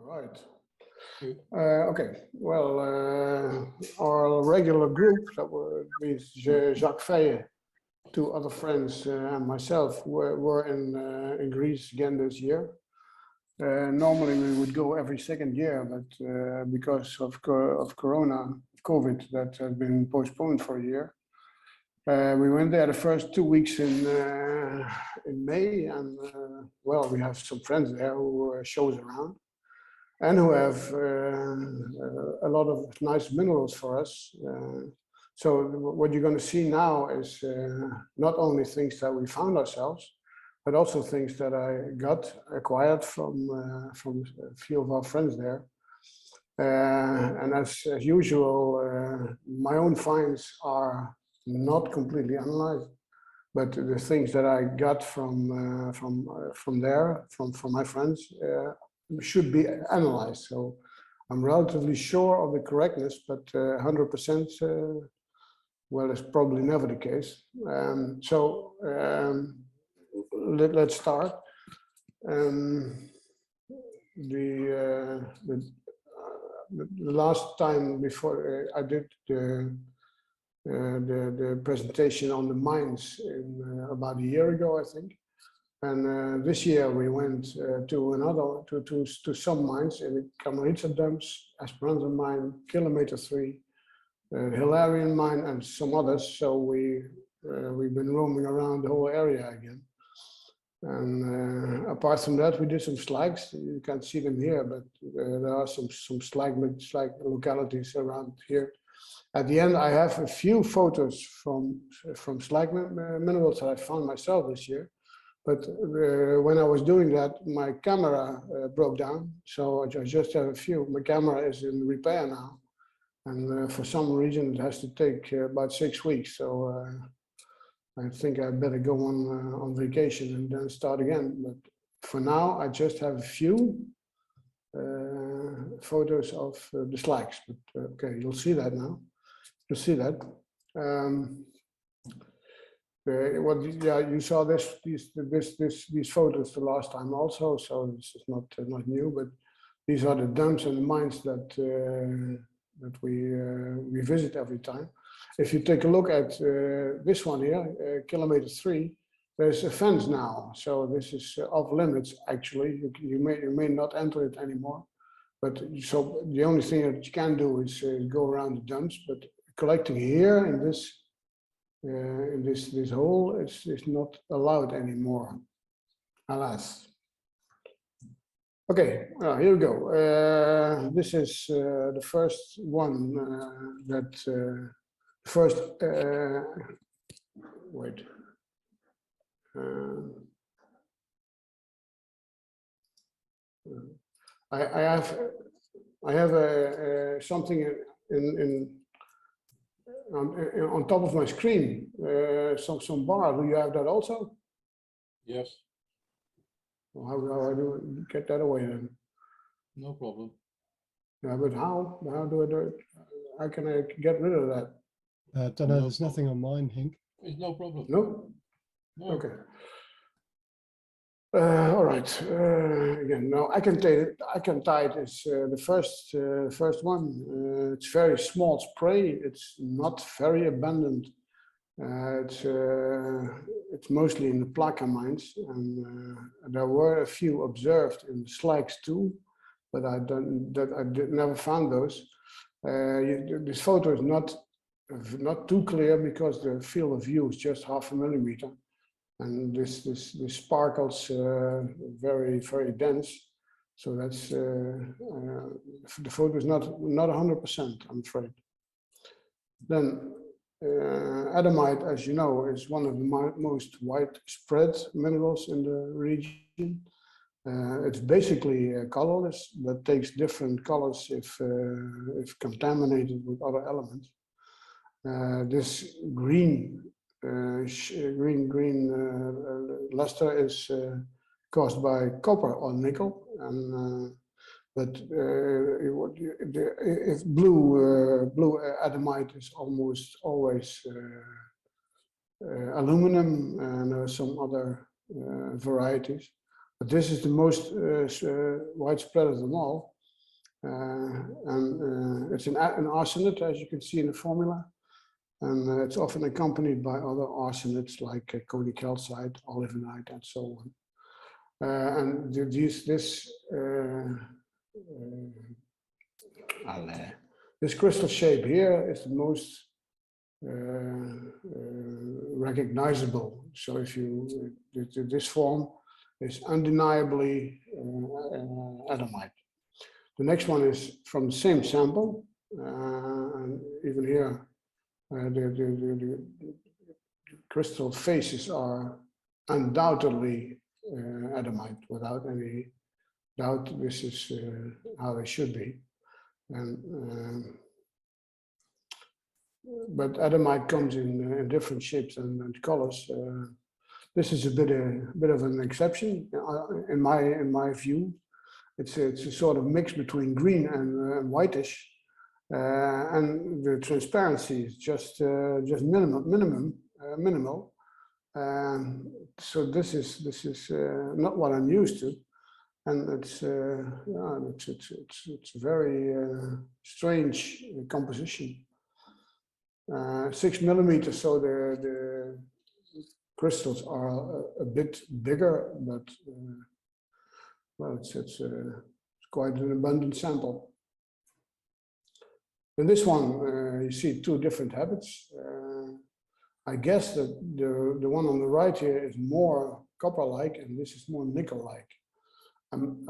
Right. Okay. Well, our regular group, that were with Jacques Feye, two other friends, and myself, were in Greece again this year. Normally we would go every second year, but because of COVID, that has been postponed for a year. We went there the first 2 weeks in May, and well, we have some friends there who show us around and who have a lot of nice minerals for us. So what you're going to see now is not only things that we found ourselves, but also things that I acquired from a few of our friends there. And as usual, my own finds are not completely analyzed, but the things that I got from my friends should be analyzed. So I'm relatively sure of the correctness, but 100%, well, it's probably never the case. Let's start. The last time before I did the presentation on the mines about a year ago, I think. And this year we went to some mines in the Camarita dumps, Esperanza mine, Kilometer 3, Lavrion mine, and some others. So we've been roaming around the whole area again. And apart from that, we did some slags. You can't see them here, but there are some slag localities around here. At the end, I have a few photos from slag minerals that I found myself this year. But when I was doing that, my camera broke down. So I just have a few. My camera is in repair now. And for some reason, it has to take about 6 weeks. So I think I better go on vacation and then start again. But for now, I just have a few photos of the slags. But okay, you'll see that now. You'll see that. You saw these photos the last time also, so this is not new. But these are the dumps and the mines that we visit every time. If you take a look at this one here, Kilometer 3, there's a fence now. So this is off limits, actually. You may not enter it anymore. But so the only thing that you can do is go around the dumps. But collecting here in this hole is not allowed anymore, alas. Okay, here we go. This is the first one wait. I have something on top of my screen. Some bar. Do you have that also? Yes. Well, how do I get that away then? No problem. Yeah, but how? How do I do it? How can I get rid of that? I don't know. There's nothing on mine, Henk. It's no problem. No? No. Okay. All right. Again, no, I can tie it as the first one. It's very small spray. It's not very abundant. It's mostly in the Plaka mines, and there were a few observed in the slags too, but I never found those. This photo is not too clear because the field of view is just 0.5 millimeter. And this sparkles very, very dense. So that's the photo is not 100%, I'm afraid. Then adamite, as you know, is one of the most widespread minerals in the region. It's basically colorless, but takes different colors if contaminated with other elements. This green luster is caused by copper or nickel, and but if blue adamite is almost always aluminum, and some other varieties. But this is the most widespread of them all. And it's an arsenate, as you can see in the formula. And it's often accompanied by other arsenates like conic calcite, olivenite, and so on. And this crystal shape here is the most recognizable. So if you, this form is undeniably adamite. The next one is from the same sample, and even here, the crystal faces are undoubtedly adamite, without any doubt. This is how they should be. And but adamite comes in different shapes and colors. This is a bit of an exception in my view. It's a sort of mix between green and whitish, and the transparency is just minimal. So this is not what I'm used to, and it's a very strange composition. 6 millimeters, so the crystals are a bit bigger, but well, it's quite an abundant sample. In this one, you see two different habits. I guess that the one on the right here is more copper-like, and this is more nickel-like. I'm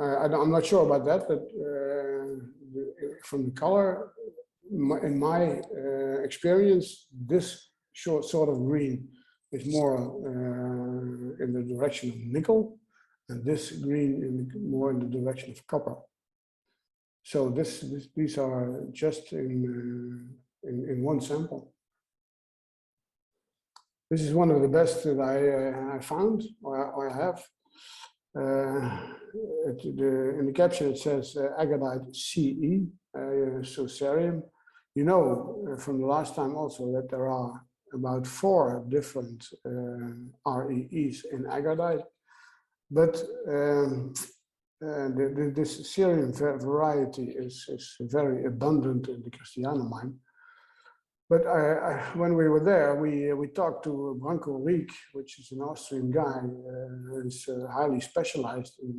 not sure about that, but from the color, in my experience, this sort of green is more in the direction of nickel, and this green more in the direction of copper. So these are just in one sample. This is one of the best that I found or I have. In the caption it says agadite CE, so cerium. You know from the last time also that there are about 4 different REEs in agadite, but this cerium variety is very abundant in the Christiana mine. But when we were there, we talked to Branko Rieck, which is an Austrian guy who is highly specialized in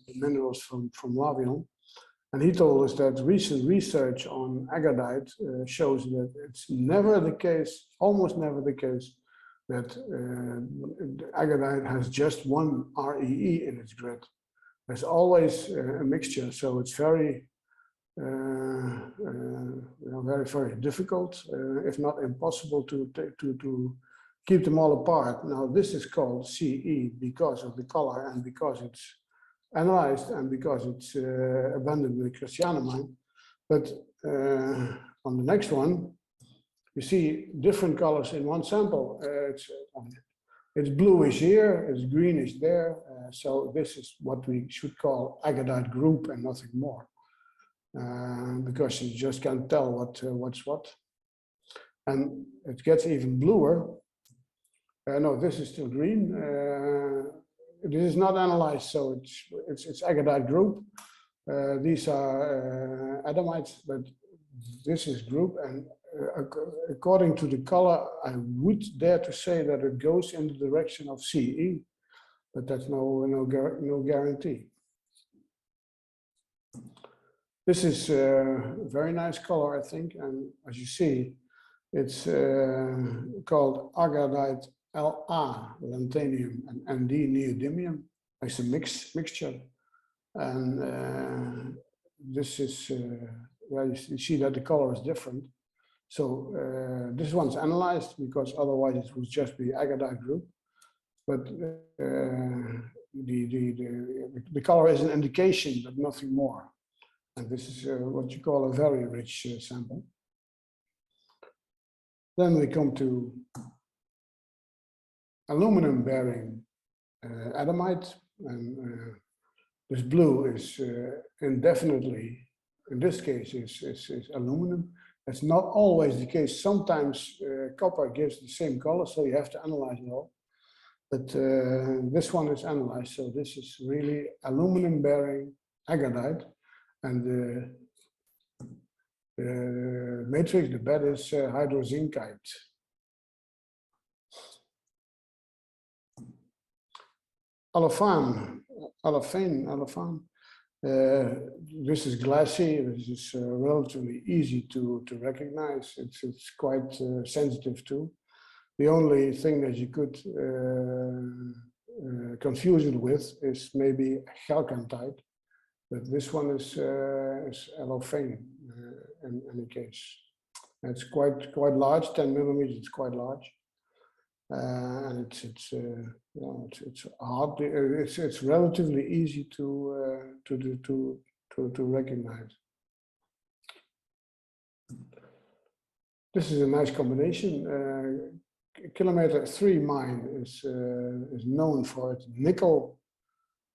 the minerals from Lavrion. And he told us that recent research on agadite shows that it's never the case, almost never the case, that agadite has just one REE in its grid. There's always a mixture, so it's very very difficult, if not impossible, to keep them all apart. Now this is called CE because of the color and because it's analyzed and because it's abundant in the Christiana mine. But on the next one, you see different colors in one sample. It's bluish here, it's greenish there. So this is what we should call agadite group and nothing more. Because you just can't tell what's what. And it gets even bluer. No, this is still green. This is not analyzed, so it's agadite group. These are adamites, but this is group. And according to the color, I would dare to say that it goes in the direction of CE, but that's no guarantee. This is a very nice color, I think, and as you see, it's called agadite La, lanthanum, and ND, neodymium. It's a mixture, and this is, well, you see that the color is different. So this one's analyzed because otherwise it would just be agadite group, but the color is an indication, but nothing more. And this is what you call a very rich sample. Then we come to aluminum bearing adamite, and this blue is indefinitely, in this case, is aluminum. That's not always the case. Sometimes copper gives the same color, so you have to analyze it all. But this one is analyzed, so this is really aluminum-bearing agadite, and the matrix, the bed is hydrozincite. Allophane. This is glassy. This is relatively easy to recognize. It's quite sensitive too. The only thing that you could confuse it with is maybe chalcantite, but this one is allophane in any case. It's quite large. 10 millimeters. It's quite large. And it's hard. It's relatively easy to recognize. This is a nice combination. Kilometer 3 mine is known for its nickel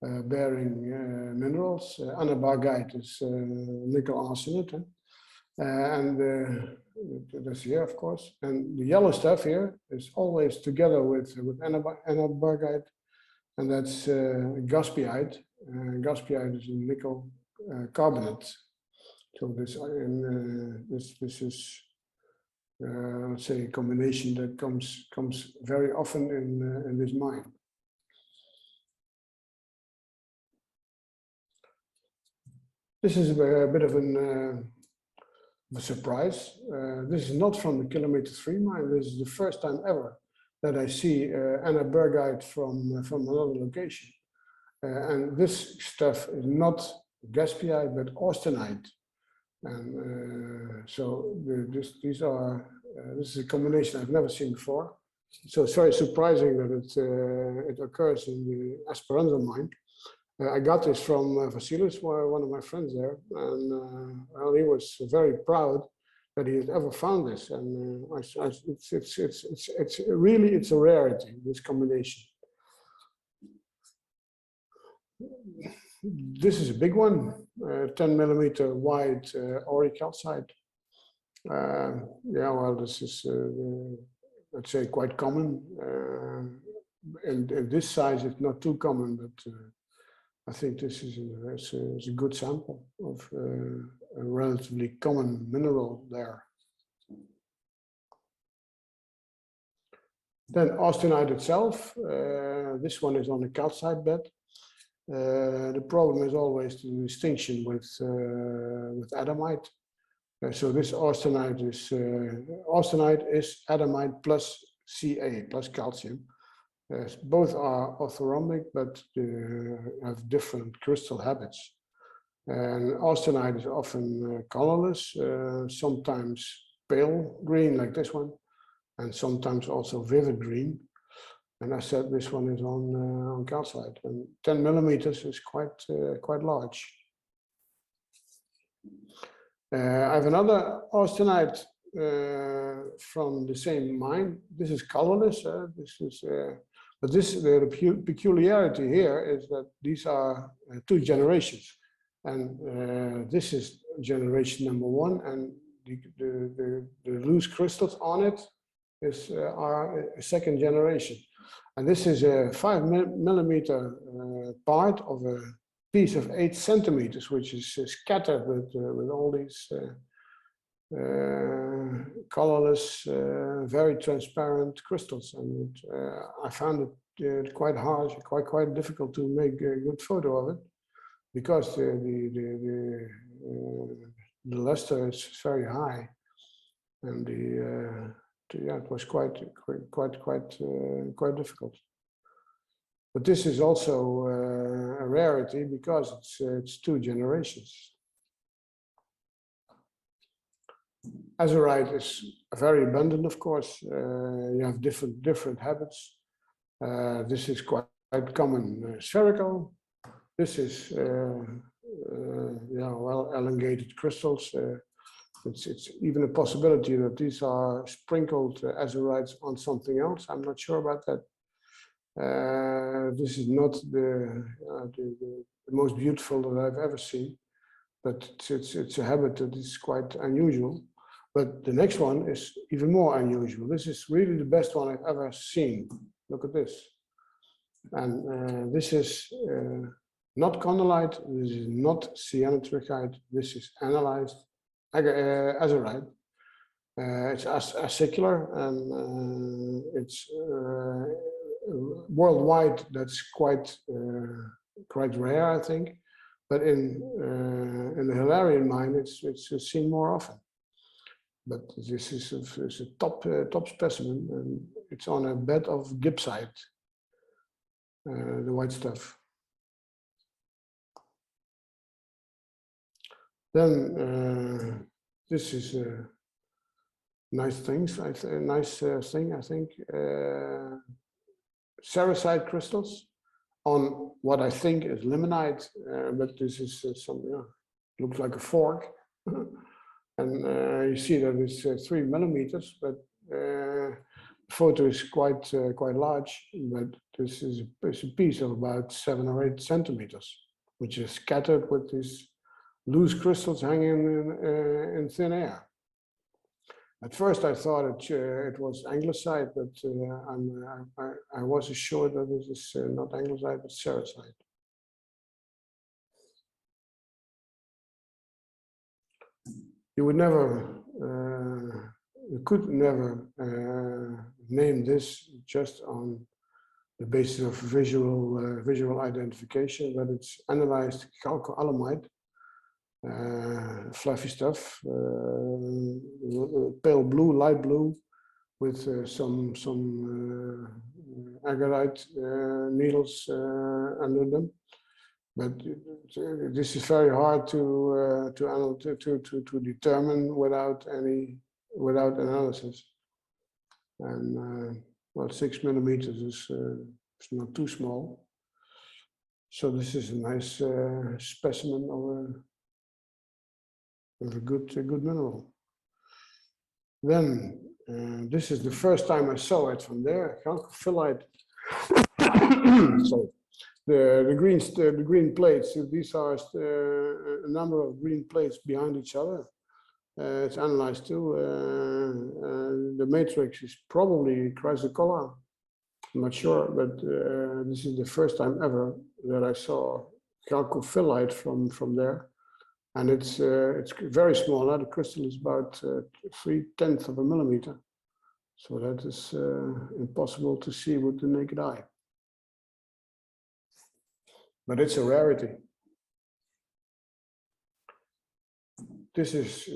bearing minerals. Anabargite is nickel arsenate. And that's here, of course. And the yellow stuff here is always together with anabargite, and that's gaspiite. Gaspiite is a nickel carbonate. So this is let's say a combination that comes very often in this mine. This is a bit of a surprise. This is not from the Kilometer 3 mine. This is the first time ever that I see anabargite from another location. And this stuff is not gaspiite, but austenite. And so this is a combination I've never seen before. So it's very surprising that it occurs in the Esperanza mine. I got this from Vasilis, one of my friends there, and well, he was very proud that he had ever found this. And it's really a rarity, this combination. This is a big one, 10 millimeter wide auricalcite. Yeah, well, this is let's say quite common. And this size is not too common, but I think this is a good sample of a relatively common mineral there. Then austenite itself, this one is on a calcite bed. The problem is always the distinction with adamite. So this austenite is adamite plus Ca plus calcium. Both are orthorhombic, but have different crystal habits. And austenite is often colorless, sometimes pale green like this one, and sometimes also vivid green. And I said this one is on calcite, and 10 millimeters is quite large. I have another austenite from the same mine. This is colorless. But the peculiarity here is that these are 2 generations, and this is generation number 1, and the loose crystals on it are a 2nd generation. And this is a 5 millimeter part of a piece of 8 centimeters, which is scattered with all these colorless, very transparent crystals, and I found it quite hard, quite difficult to make a good photo of it, because the luster is very high, and yeah, it was quite difficult. But this is also a rarity because it's 2 generations. Azurite is very abundant, of course. You have different habits. This is quite common spherical. This is yeah, well, elongated crystals. It's even a possibility that these are sprinkled azurites on something else. I'm not sure about that. This is not the most beautiful that I've ever seen, but it's a habit that is quite unusual. But the next one is even more unusual. This is really the best one I've ever seen. Look at this. And this is not conolite, this is not cyanotrichite, this is analyzed azurite. It's acicular, and it's worldwide. That's quite rare, I think. But in the Lavrion mine, it's seen more often. But this is a top specimen, and it's on a bed of gibbsite, the white stuff. Then this is nice things. Nice thing, I think. Sericite crystals on what I think is limonite, but this is looks like a fork. And you see that it's 3 millimeters, but the photo is quite large. But this is a piece of about 7 or 8 centimeters, which is scattered with these loose crystals hanging in thin air. At first, I thought it was anglicite, but I was assured that this is not anglicite, but sericite. You would never, you could never name this just on the basis of visual identification, but it's analyzed chalcoalamite, fluffy stuff, pale blue, light blue, with some agarite needles under them. But this is very hard to determine without analysis. And well, 6 millimeters is not too small. So this is a nice specimen of a good mineral. Then this is the first time I saw it from there. Chalcophyllite. Sorry. The green plates. These are a number of green plates behind each other. It's analyzed too. The matrix is probably chrysocolla. I'm not sure, but this is the first time ever that I saw chalcophyllite from there. And it's very small. The crystal is about 3/10 of a millimeter. So that is impossible to see with the naked eye. But it's a rarity. This is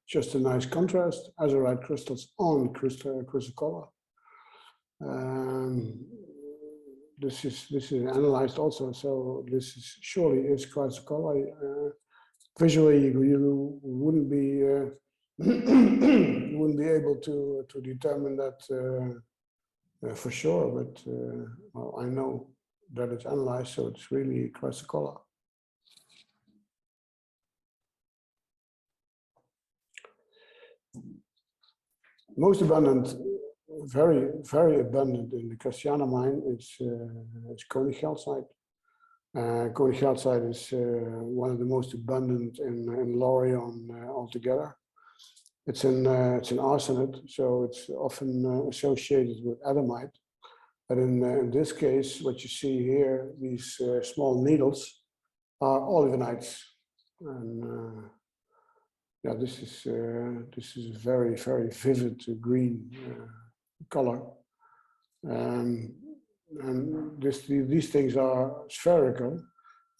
just a nice contrast, azurite crystals on chrysocolla. This is analyzed also, so this is surely is chrysocolla. Visually, you wouldn't be you wouldn't be able to determine that for sure, but well, I know that it's analyzed, so it's really chrysocolla. Most abundant, very abundant in the Cassiana mine is konichalcite. Konichalcite is one of the most abundant in Lavrion altogether. It's an arsenate, so it's often associated with adamite. But in this case, what you see here, these small needles are olivinites, and yeah, this is a very vivid green color, and these things are spherical.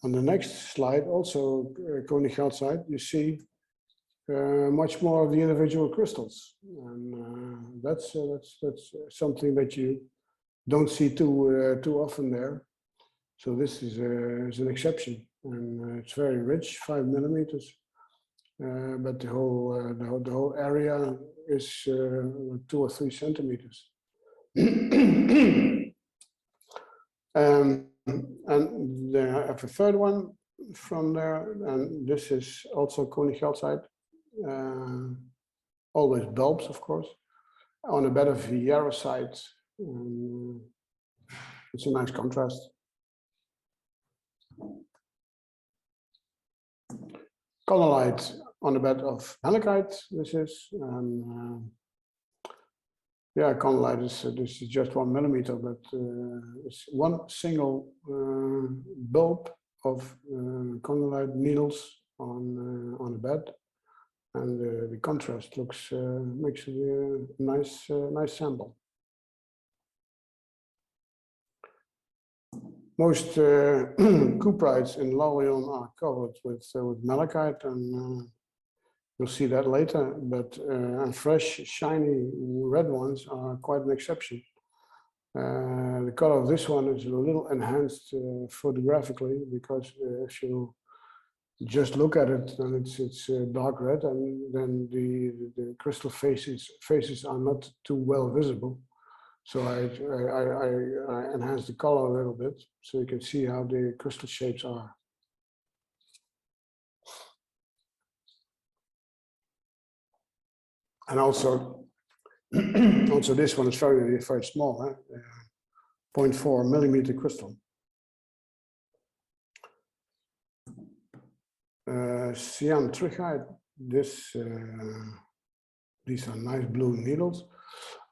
On the next slide, also konichalcite, you see much more of the individual crystals, and that's something that you don't see too often there. So this is an exception, and it's very rich, 5 millimeters. But the whole area is 2 or 3 centimeters. And then I have a third one from there, and this is also konichalcite. Always bulbs, of course, on a bed of hierosite. It's a nice contrast. Conolite on a bed of malachite. This is Yeah, conolite is this is just 1 millimeter, but it's one single bulb of conolite needles on a bed, and the contrast looks makes it a nice sample. Most cuprites in Lavrion are covered with malachite, and you'll see that later. But fresh, shiny red ones are quite an exception. The color of this one is a little enhanced photographically, because if you just look at it, then it's dark red, and then the crystal faces are not too well visible. So I enhanced the color a little bit, so you can see how the crystal shapes are. And also, also this one is very small, huh? 0.4 millimeter crystal. Cyan trichite. These are nice blue needles.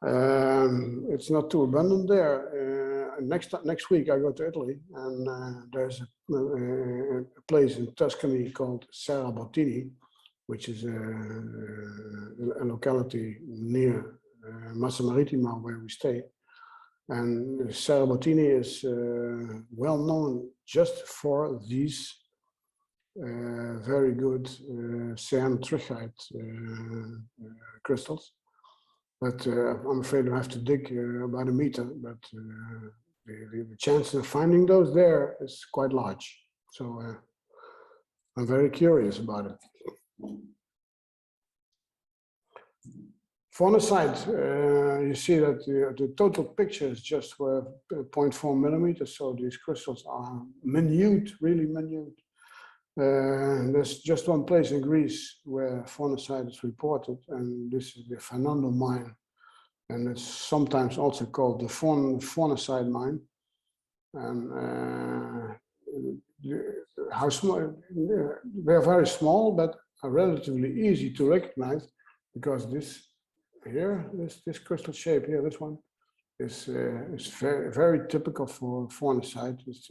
It's not too abundant there. Next week I go to Italy, and there's a place in Tuscany called Serra Bottini, which is a locality near Massa Marittima, where we stay. And Serra Bottini is well known just for these very good cyan trichite crystals. But I'm afraid I have to dig about a meter, but the chance of finding those there is quite large. So I'm very curious about it. Phonocite, you see that the total picture is just 0.4 millimeters, so these crystals are minute, really minute. There's just one place in Greece where phonocite is reported, and this is the Fernando mine, and it's sometimes also called the phonocite mine. And how small? They're very small, but are relatively easy to recognize, because this here, this crystal shape here, this one is very typical for phonocite. It's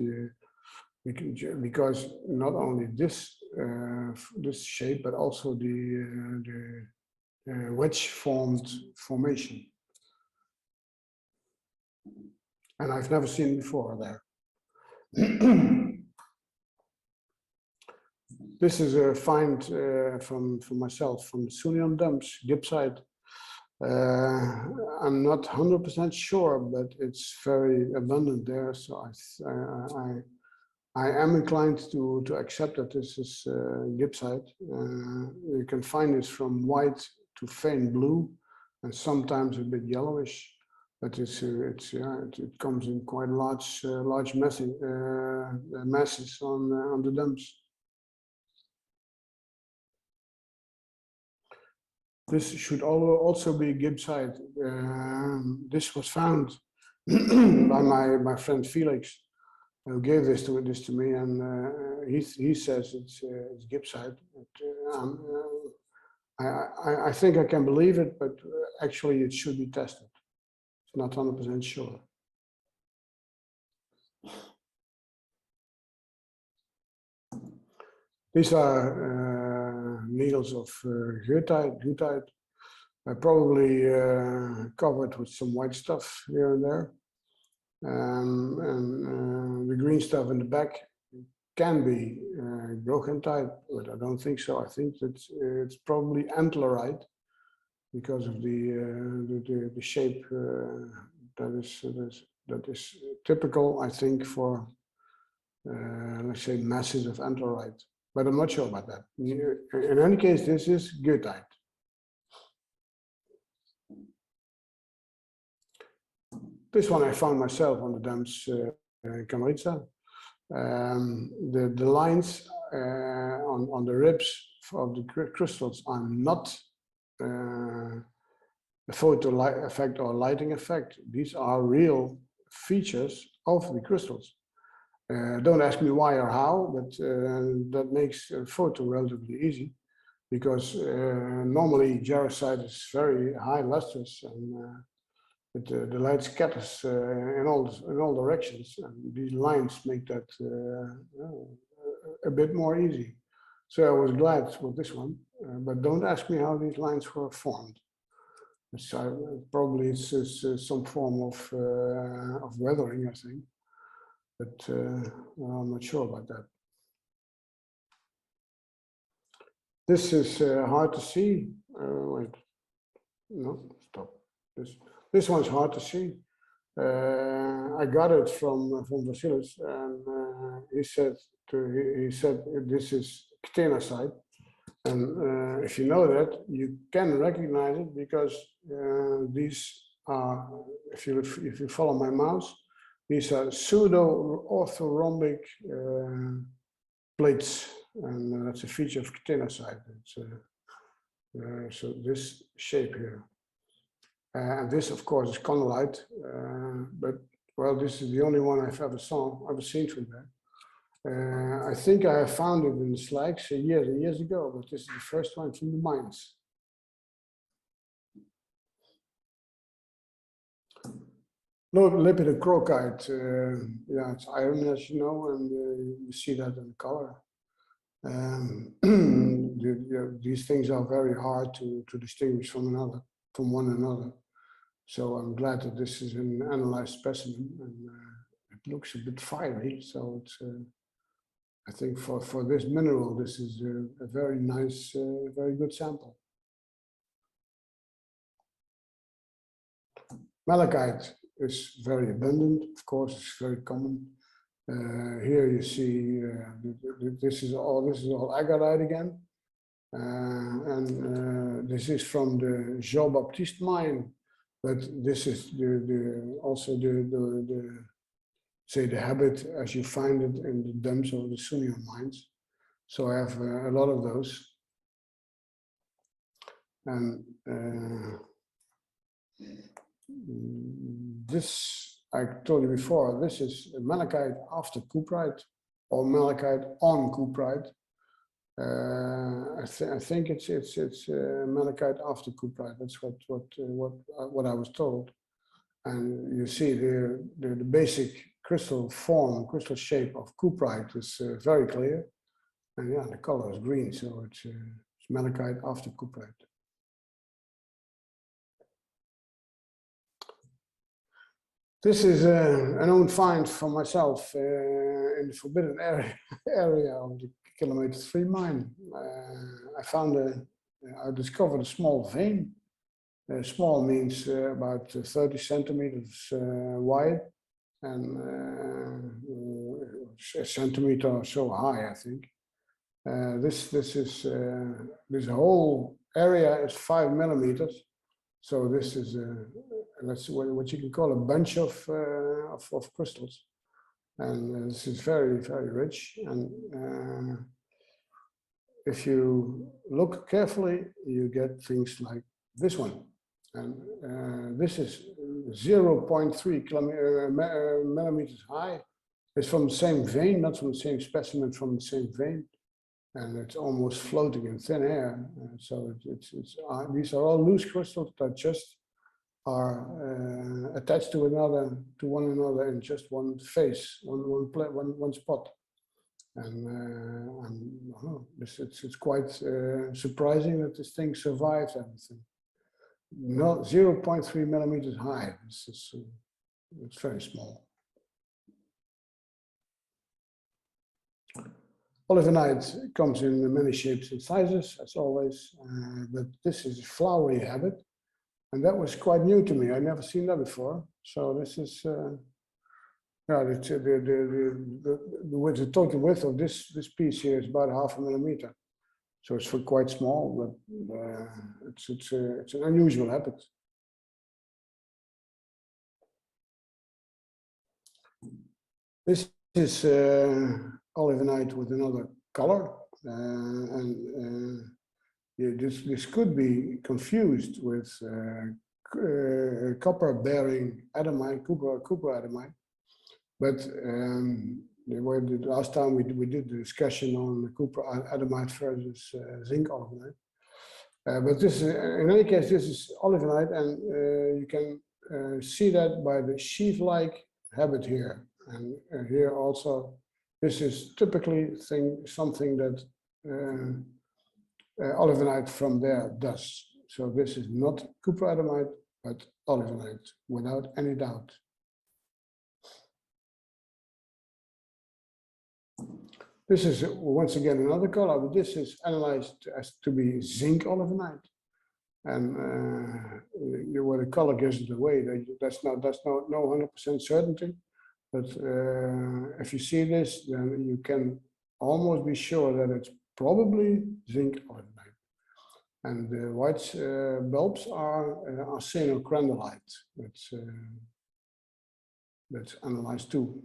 because not only this this shape, but also the wedge-formed formation, and I've never seen before there. This is a find from myself from the Sunion dumps, gibbsite. I'm not 100% sure, but it's very abundant there, so I am inclined to accept that this is gibbsite. You can find this from white to faint blue, and sometimes a bit yellowish, but it comes in quite large masses on the dumps. This should also be gibbsite. This was found by my friend Felix, who gave this to me, and he says it's gibbsite. I think I can believe it, but actually it should be tested. It's not 100% sure. These are needles of goethite, probably covered with some white stuff here and there. And the green stuff in the back can be brochantite, but I don't think so. I think that it's probably antlerite, because of the shape that is typical, I think, for let's say masses of antlerite. But I'm not sure about that. In any case, this is goethite. This one I found myself on the dumps in Camaritza. The lines on the ribs of the crystals are not a photo effect or lighting effect. These are real features of the crystals. Don't ask me why or how, but that makes a photo relatively easy, because normally jarosite is very high lustrous, and the light scatters in all directions, and these lines make that a bit more easy. So I was glad with this one, but don't ask me how these lines were formed. So probably it's some form of weathering, I think, but well, I'm not sure about that. This is hard to see. Wait, no, stop. This one's hard to see. I got it from Vasilis, and he said this is ctenosite. And if you know that, you can recognize it because these are, if you follow my mouse, these are pseudo-orthorhombic plates, and that's a feature of ctenosite. It's so this shape here, and this, of course, is conolite, but well, this is the only one I've ever seen from there. I think I found it in the slags years and years ago, but this is the first one from the mines. Lipidocrocite, yeah, it's iron, as you know, and you see that in the color. These things are very hard to distinguish from one another. So I'm glad that this is an analyzed specimen, and it looks a bit fiery. So it's, I think for this mineral, this is a very nice, very good sample. Malachite is very abundant, of course, it's very common. Here you see this is all agarite again, and this is from the Jean Baptiste mine, but this is also the habit as you find it in the dumps of the Sunion mines. So I have a lot of those, and this, I told you before, this is malachite after cuprite, or malachite on cuprite. I think it's malachite after cuprite. That's what I was told. And you see the basic crystal form, crystal shape of cuprite is very clear, and yeah, the color is green, so it's malachite after cuprite. This is an own find for myself in the forbidden area of the Kilometer 3 mine. I discovered a small vein. Small means about 30 centimeters wide and a centimeter or so high, I think. This whole area is 5 millimeters. So this is that's what you can call a bunch of crystals, and this is very, very rich. And if you look carefully, you get things like this one, and this is 0.3 millimeters high. It's from the same vein, not from the same specimen, from the same vein. And it's almost floating in thin air. So these are all loose crystals that just are attached to one another in just one phase, one spot. And it's quite surprising that this thing survives everything. Not 0.3 millimeters high. It's very small. Olivenite comes in many shapes and sizes, as always, but this is a flowery habit, and that was quite new to me. I'd never seen that before. So this is, yeah, the total width of this piece here is about 0.5 millimeter. So it's quite small, but it's an unusual habit. This is olivenite with another color, and this could be confused with copper-bearing adamite, copper adamite. But the last time we did the discussion on the copper adamite versus zinc olivenite. But this, in any case, this is olivenite, and you can see that by the sheath-like habit here. And here also, this is typically something that olivenite from there does. So this is not cupritamide, but olivenite, without any doubt. This is once again another color, but this is analyzed as to be zinc olivenite. And where the color gives it away, that's no 100% certainty. But if you see this, then you can almost be sure that it's probably zinc olivenite. And the white bulbs are arsenocrandallite. That's analyzed too.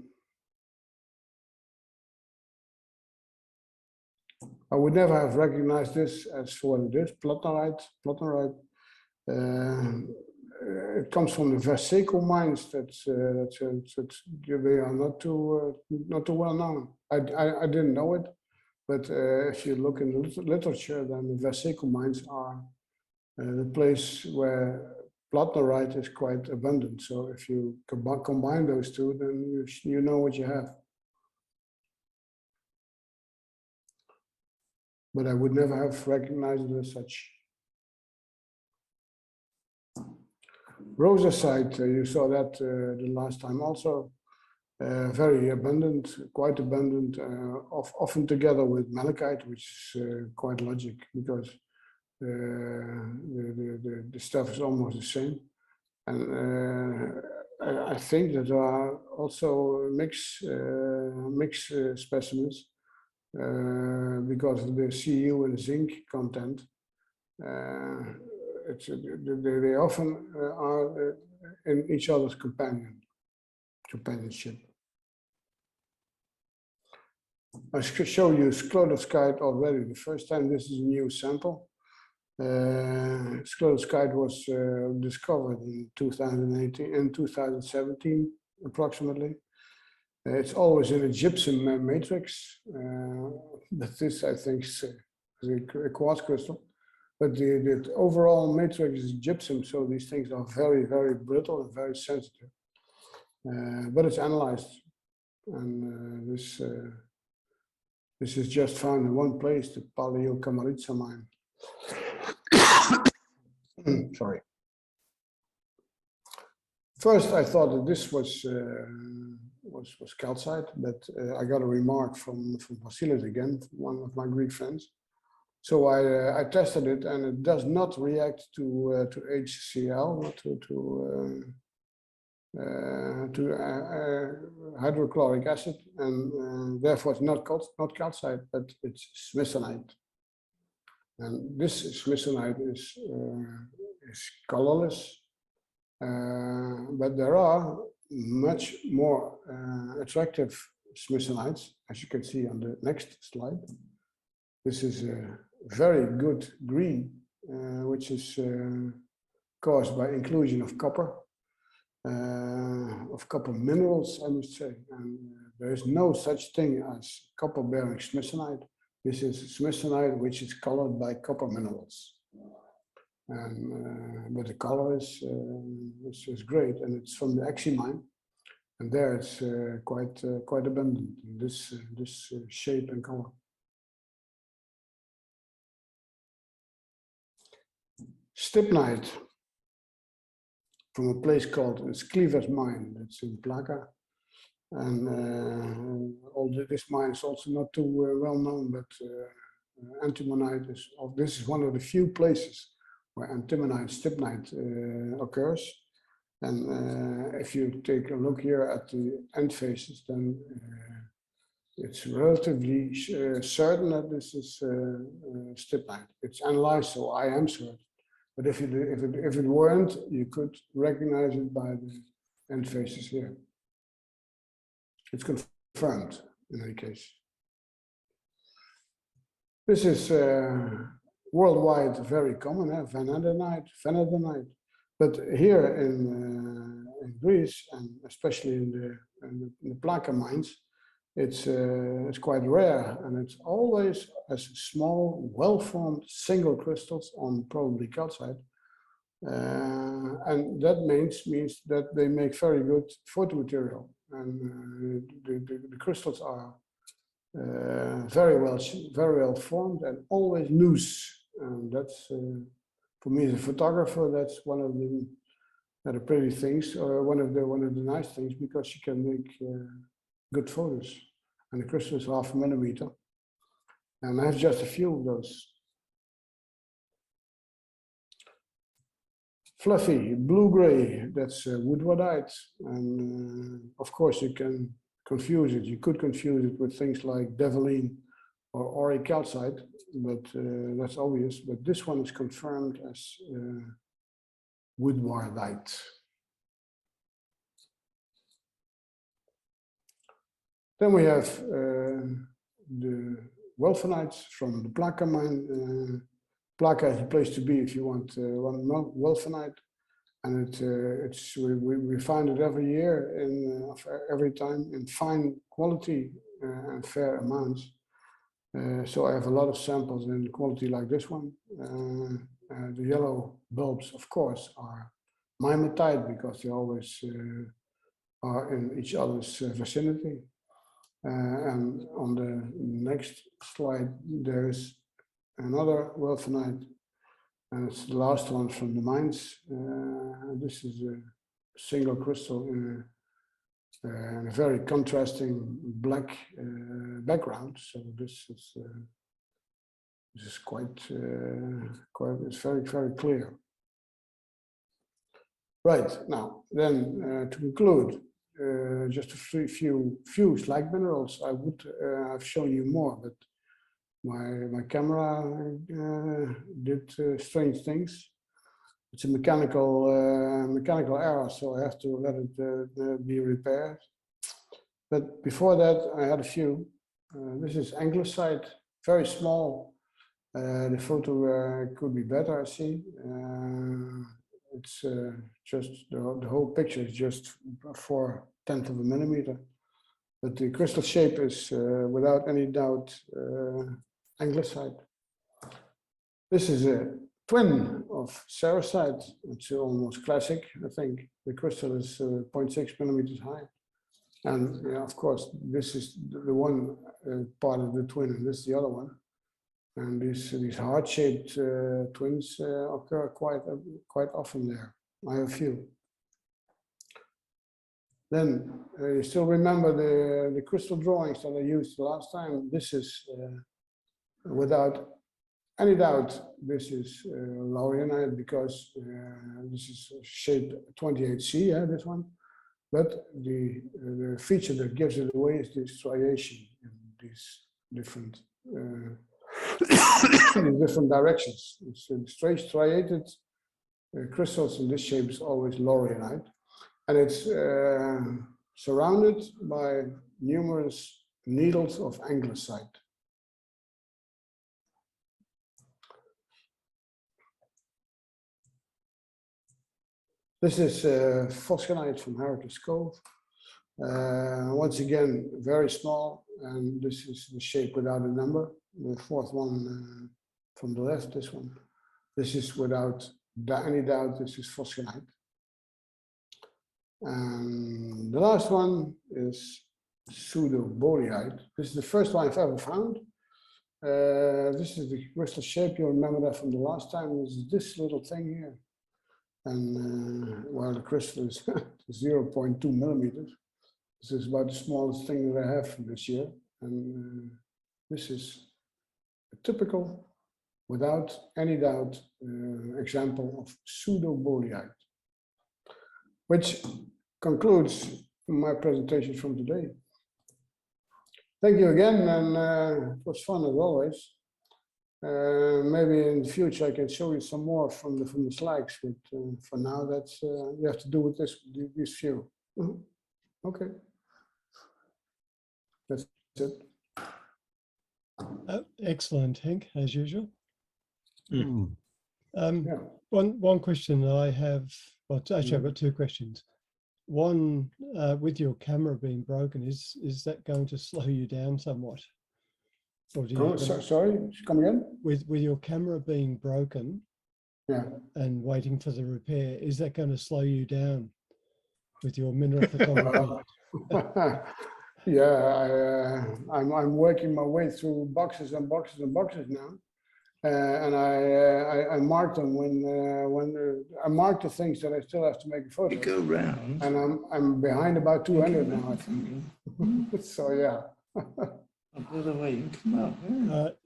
I would never have recognized this as for what it is, platnerite. It comes from the Verseco mines. They are not too well known. I didn't know it, but if you look in the literature, then the Verseco mines are the place where platnerite is quite abundant. So if you combine those two, then you know what you have. But I would never have recognized it as such. Rosacite, you saw that the last time also. Very abundant, quite abundant, often together with malachite, which is quite logic because the stuff is almost the same. And I think that there are also mixed specimens because of the Cu and zinc content. They often are in each other's companionship. I show you scleroscite already the first time. This is a new sample. Scleroscite was discovered in 2018 and 2017 approximately. It's always in a gypsum matrix, but this I think is a quartz crystal. But the overall matrix is gypsum, so these things are very, very brittle and very sensitive. But it's analyzed, and this is just found in one place, the Paleocamaritsa mine. Sorry. First, I thought that this was calcite, but I got a remark from Vasilis again, one of my Greek friends. So I tested it, and it does not react to HCl, not to hydrochloric acid, and therefore it's not calcite, but it's smithsonite. And this smithsonite is colorless, but there are much more attractive smithsonites, as you can see on the next slide. This is a very good green, which is caused by inclusion of copper minerals, I must say. And there is no such thing as copper-bearing smithsonite. This is smithsonite which is colored by copper minerals. And but the color is great, and it's from the Exi mine, and there it's quite abundant in this shape and color. Stibnite from a place called Sklivers mine. It's in Plaka, and this mine is also not too well known, but antimonite is. This is one of the few places where antimonite, stibnite occurs. And if you take a look here at the end faces, then it's relatively certain that this is stibnite. It's analyzed, so I am certain. But if it weren't, you could recognize it by the end faces here. It's confirmed in any case. This is worldwide very common, vanadinite. But here in Greece, and especially in the Plaka mines, it's quite rare, and it's always as small, well-formed single crystals on probably calcite, And that means that they make very good photo material, and the crystals are very well formed and always loose. And that's for me as a photographer, that's one of the pretty things, or one of the nice things, because you can make good photos. And the crystal is 0.5 millimeter, and I have just a few of those. Fluffy blue-gray, that's woodwardite, and of course you can confuse it. You could confuse it with things like deviline or auricalcite, but that's obvious. But this one is confirmed as woodwardite. Then we have the wolfenites from the Plaka mine. Plaka is the place to be if you want wolfenite, and we find it every year every time in fine quality and fair amounts. So I have a lot of samples in quality like this one. The yellow bulbs, of course, are Malachite because they always are in each other's vicinity. And on the next slide, there's another wolfenite, and it's the last one from the mines. This is a single crystal in a very contrasting black background. So this is quite it's very clear. Right, now then to conclude, just a few slag minerals. I would have shown you more, but my camera did strange things. It's a mechanical error, so I have to let it be repaired. But before that, I had a few. This is anglesite, very small. The photo could be better, I see. It's just the whole picture is just 4/10 of a millimeter. But the crystal shape is without any doubt anglesite. This is a twin of cerussite. It's almost classic, I think. The crystal is 0.6 millimeters high. And yeah, of course, this is the one part of the twin, and this is the other one. And these heart-shaped twins occur quite often there. I have a few. Then you still remember the crystal drawings that I used the last time. This is without any doubt, this is Lavrionite, because this is shape 28C, this one. But the feature that gives it away is this striation in these different different directions. It's straight striated crystals in this shape is always Lavrionite, and it's surrounded by numerous needles of anglesite. This is phosgenite from Heracles Cove. Once again, very small, and this is the shape without a number. The fourth one from the left, this one. This is without any doubt, this is phosgenite. And the last one is pseudo-boreite. This is the first one I've ever found. This is the crystal shape. You remember that from the last time. This is this little thing here. And while the crystal is 0.2 millimeters, this is about the smallest thing that I have from this year. And this is a typical, without any doubt, example of pseudo-boreite, which concludes my presentation from today. Thank you again, and it was fun as always. Maybe in the future I can show you some more from the slags, but for now that's you have to do with this few. Okay, that's it. Excellent, Henk, as usual. Mm. Yeah. One question that I have, well, actually I've got two questions. One, with your camera being broken, is that going to slow you down somewhat? Or do you Sorry, come again? with your camera being broken, Yeah. and waiting for the repair. Is that going to slow you down with your mineral photography? Yeah, I'm working my way through boxes and boxes and boxes now, and I marked them when I marked the things that I still have to make a photo. You go round. And I'm behind about 200 now, I think. So yeah. By the way, you come up.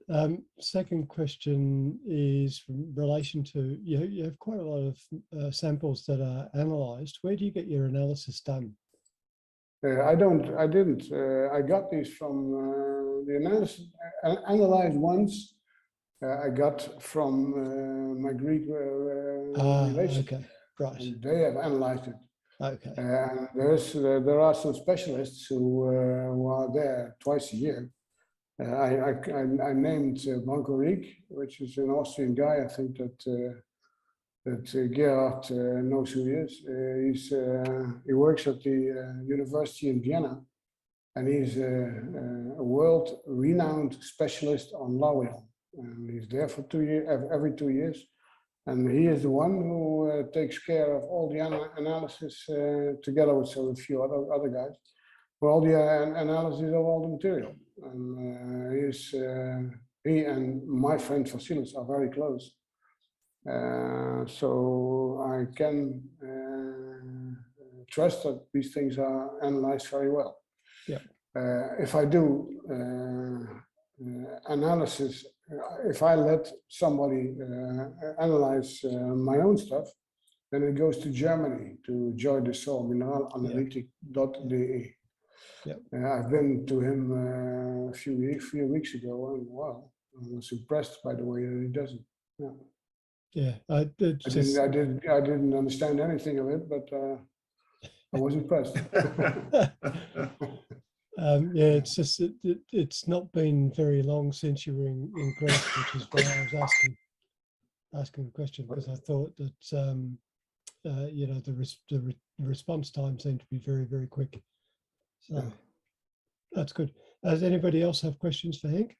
Yeah. Second question is in relation to you have quite a lot of samples that are analysed. Where do you get your analysis done? I didn't. I got these from the analyzed ones. I got from my Greek relations. Okay, right. And they have analyzed it. Okay. And there are some specialists who are there twice a year. I named Branko Riek, which is an Austrian guy. I think that Gerhard knows who he is. He works at the university in Vienna, and he's a world-renowned specialist on Lavrion. And he's there for 2 years, every 2 years. And he is the one who takes care of all the analysis together with a few other guys, for all the analysis of all the material. And he and my friend Vasilis are very close. So I can trust that these things are analyzed very well. Yeah. If I do analysis, if I let somebody analyze my own stuff, then it goes to Germany, to Joy de Sol, mineralanalytic.de. Yeah. I've been to him a few weeks ago, and wow, I was impressed by the way that he does it. Yeah. Yeah, I didn't understand anything of it, but I was impressed. Yeah, it's just it's not been very long since you were in Greece, which is why I was asking the question, because I thought that you know, the response time seemed to be very, very quick. So Yeah. that's good. Does anybody else have questions for Henk?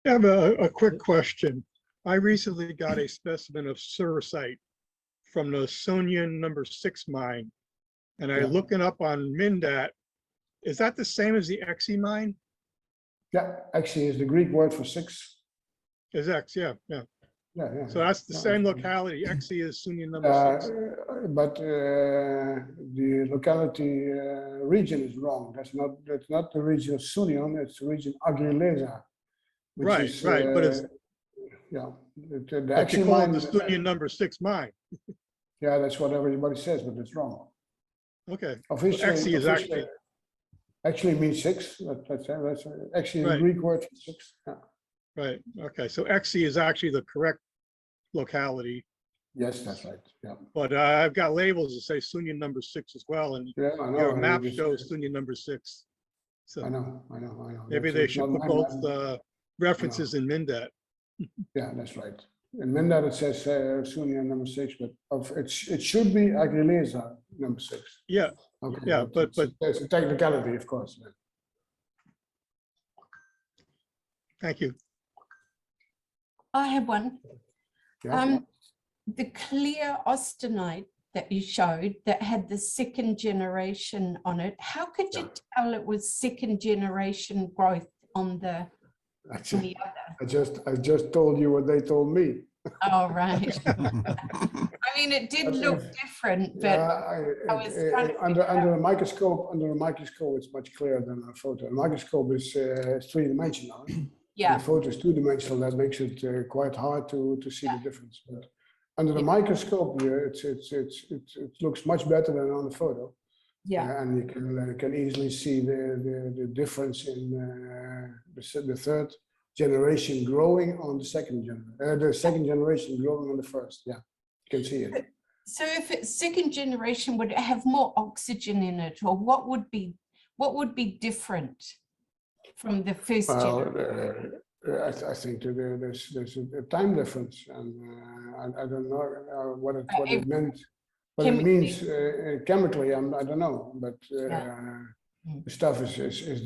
I have a quick question. I recently got a specimen of cerussite from the Sunion number 6 mine, and I Yeah. looking up on Mindat. Is that the same as the Xe mine? Yeah, actually, is the Greek word for 6. Is X? Yeah. Yeah. So that's the Yeah. same locality. Xe is Sunion number 6. But the locality region is wrong. That's not the region of Sunion. It's the region Agrileza, which Right, is right, but it's yeah. The but you Xe call it mine. the Sunion number 6 mine. Yeah, that's what everybody says, but it's wrong. Okay. Officially, Xe is actually means 6. That's actually the Right. Greek word for 6. Yeah. Right. Okay. So Xe is actually the correct locality, Yes, that's right. Yeah. but I've got labels that say Sunion number 6 as well, and Yeah, I know. your I map just- shows Sunion number 6. So I know. maybe That's- they it's should not put my both map. references in Mindat. Yeah, that's right. In Mindat it says Sunion number 6, but it should be Agrileza number 6. Yeah. Okay. Yeah, but it's a technicality, of course. thank you. I have one. Yeah. The clear austenite that you showed that had the 2nd generation on it, how could you tell it was 2nd generation growth on the other? I just told you what they told me. Oh, right. I mean, it did look different, but I was trying to under a microscope, it's much clearer than a photo. A microscope is 3-dimensional. yeah, The photo is 2-dimensional. That makes it quite hard to see the difference. But under the microscope, it looks much better than on the photo. yeah. And you can easily see the difference in the 3rd generation growing on the 2nd generation. The 2nd generation growing on the 1st. Yeah, you can see it. So if it's 2nd generation, would it have more oxygen in it, or what would be different from the 1st generation? I think there's a time difference, and I don't know what it meant. What it means chemically, I don't know, but the stuff is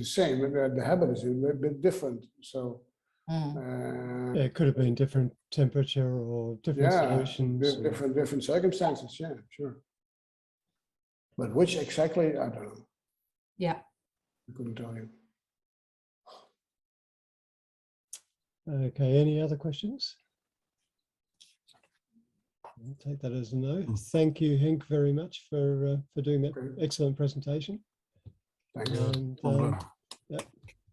the same. The habit is a bit different. So Mm. It could have been different temperature or different Yeah, solutions. different circumstances. Yeah, sure. But which exactly, I don't know. Yeah. I couldn't tell you. Okay, any other questions? I'll take that as a no. Thank you, Henk, very much for doing that Okay. excellent presentation. Thank you. And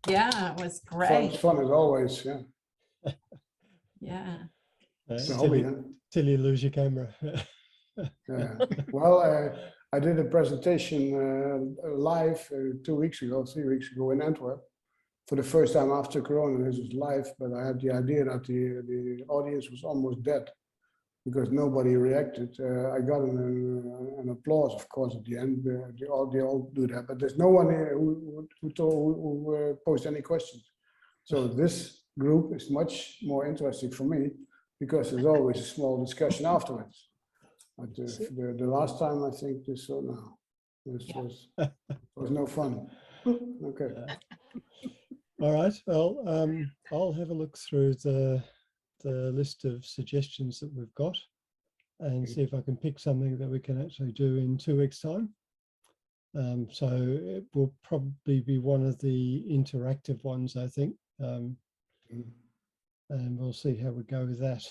Yeah, it was great. Fun as always. Yeah. Yeah. till, till you lose your camera. Yeah. Well, I did a presentation live 2 weeks ago, 3 weeks ago in Antwerp for the first time after Corona. This was live, but I had the idea that the audience was almost dead because nobody reacted. I got an applause, of course, at the end. They all do that, but there's no one here who posed any questions. So this group is much more interesting for me because there's always a small discussion afterwards. But the last time I think this no, this was no fun. Okay. All right. Well, I'll have a look through the list of suggestions that we've got and see if I can pick something that we can actually do in 2 weeks' time. So it will probably be one of the interactive ones, I think. And we'll see how we go with that.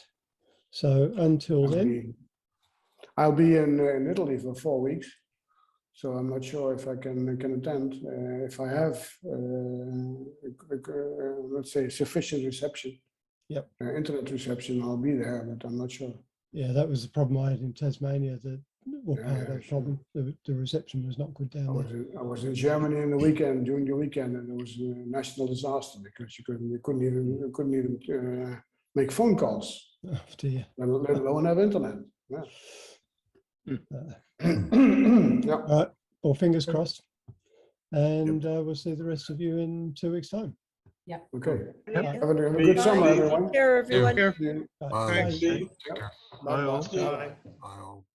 So until then. I'll be in Italy for 4 weeks. So I'm not sure if I can attend. If I have, let's say, sufficient reception, internet reception, I'll be there, but I'm not sure. Yeah, that was the problem I had in Tasmania. Part of that problem. The reception was not good down there. I was in Germany in the weekend, during the weekend, and it was a national disaster because you couldn't even make phone calls. Oh dear. Let alone have internet. Yeah. All right. Well, fingers crossed. And we'll see the rest of you in 2 weeks' time. Yeah. Okay. Brilliant. Have a good summer, everyone. Take care, everyone. Bye. Bye. Bye. Take care. Bye. Bye all.